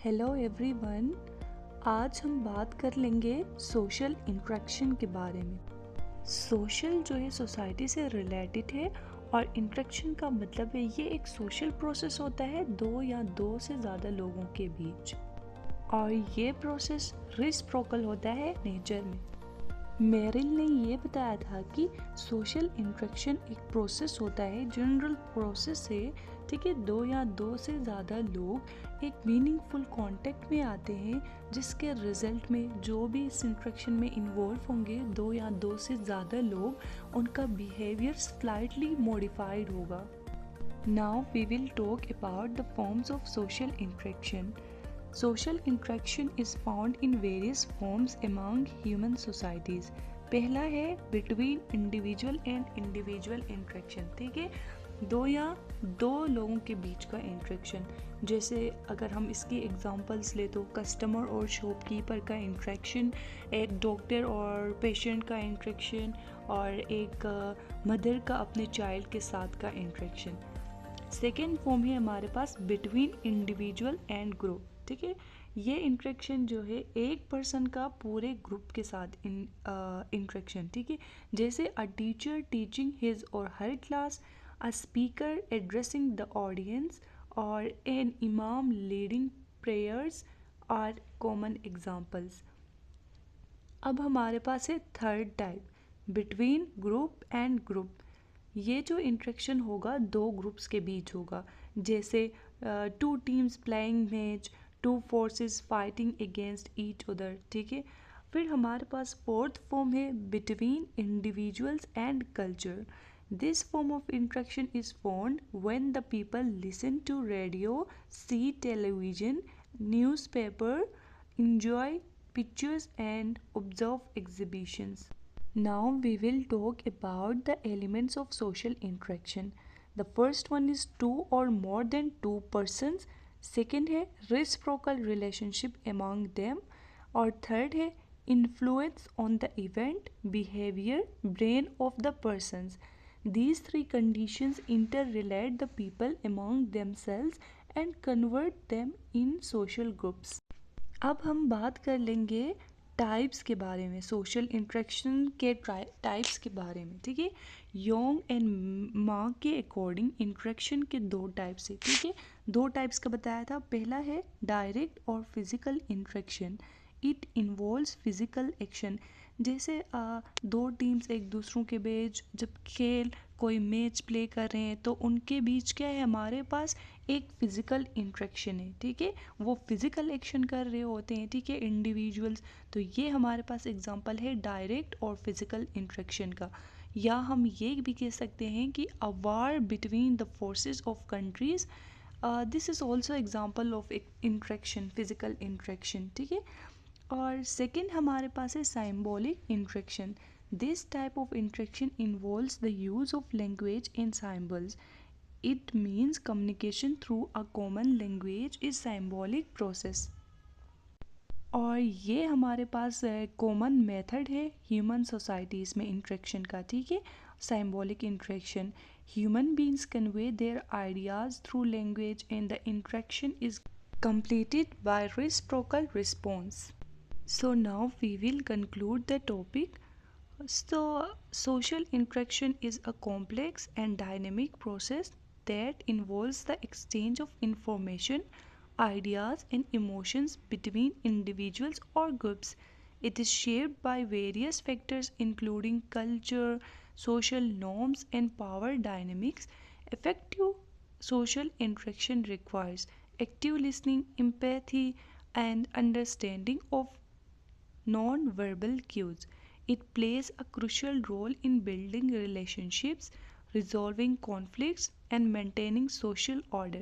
Hello everyone. आज हम बात कर लेंगे सोशल इंटरेक्शन के बारे में। सोशल जो है सोसाइटी से रिलेटेड है और इंटरेक्शन का मतलब है ये एक सोशल प्रोसेस होता है दो या दो से ज़्यादा लोगों के बीच, और ये प्रोसेस रिसिप्रोकल होता है नेचर में। मेरिल ने ये बताया था कि सोशल इंटरेक्शन एक प्रोसेस होता है, जनरल प्रोसेस है, ठीक है। दो या दो से ज़्यादा लोग एक मीनिंगफुल कांटेक्ट में आते हैं, जिसके रिजल्ट में जो भी इस इंटरेक्शन में इन्वॉल्व होंगे, दो या दो से ज़्यादा लोग, उनका बिहेवियर स्लाइटली मॉडिफाइड होगा। Now we will talk about the forms of social interaction. Social interaction is found in various forms among human societies. पहला है between individual and individual interaction, ठीक है, दो या दो लोगों के बीच का इंट्रैक्शन। जैसे अगर हम इसकी एग्जांपल्स ले तो कस्टमर और शॉपकीपर का इंट्रैक्शन, एक डॉक्टर और पेशेंट का इंट्रैक्शन, और एक मदर का अपने चाइल्ड के साथ का इंट्रैक्शन। सेकेंड फॉर्म है हमारे पास बिटवीन इंडिविजुअल एंड ग्रुप, ठीक है। ये इंट्रैक्शन जो है एक पर्सन का पूरे ग्रुप के साथ इंट्रैक्शन, ठीक है। जैसे a teacher teaching his or her class, a speaker addressing the audience, और an imam leading prayers are common examples. अब हमारे पास है third type, between group and group. ये जो इंट्रैक्शन होगा दो ग्रुप्स के बीच होगा, जैसे two teams playing match, two forces fighting against each other, ठीक है। फिर हमारे पास फोर्थ फॉर्म है between individuals and culture. This form of interaction is found when the people listen to radio, see television, newspaper, enjoy pictures and observe exhibitions. Now we will talk about the elements of social interaction. The first one is two or more than two persons. Second है reciprocal relationship among them. और third है influence on the event, behavior, brain of the persons. These three conditions interrelate the people among themselves and convert them in social groups. अब हम बात कर लेंगे types के बारे में, सोशल इंट्रैक्शन के टाइप्स के बारे में, ठीक है। योंग एंड मा के अकॉर्डिंग इंट्रैक्शन के दो टाइप्स है, ठीक है। दो टाइप्स का बताया था। पहला है डायरेक्ट और physical interaction. It involves physical action. जैसे दो टीम्स एक दूसरों के बीच जब खेल कोई मैच प्ले कर रहे हैं तो उनके बीच क्या है, हमारे पास एक फिजिकल इंट्रैक्शन है, ठीक है। वो फिजिकल एक्शन कर रहे होते हैं, ठीक है, इंडिविजुअल्स। तो ये हमारे पास एग्जांपल है डायरेक्ट और फिजिकल इंट्रैक्शन का। या हम ये भी कह सकते हैं कि a war between the forces of countries, this is also example of interaction, physical interaction, ठीक है। और सेकेंड हमारे पास है symbolic interaction. This type of interaction involves the use of language in symbols. It means communication through a common language is symbolic process. और ये हमारे पास common method है ह्यूमन सोसाइटीज़ में इंट्रैक्शन का, ठीक है। Symbolic interaction, human beings convey there ideas through language and the interaction is completed by reciprocal response. So now we will conclude the topic. So social interaction is a complex and dynamic process that involves the exchange of information, ideas, and emotions between individuals or groups. It is shaped by various factors including culture, social norms, and power dynamics. Effective social interaction requires active listening, empathy, and understanding of non-verbal cues. It plays a crucial role in building relationships, resolving conflicts, and maintaining social order.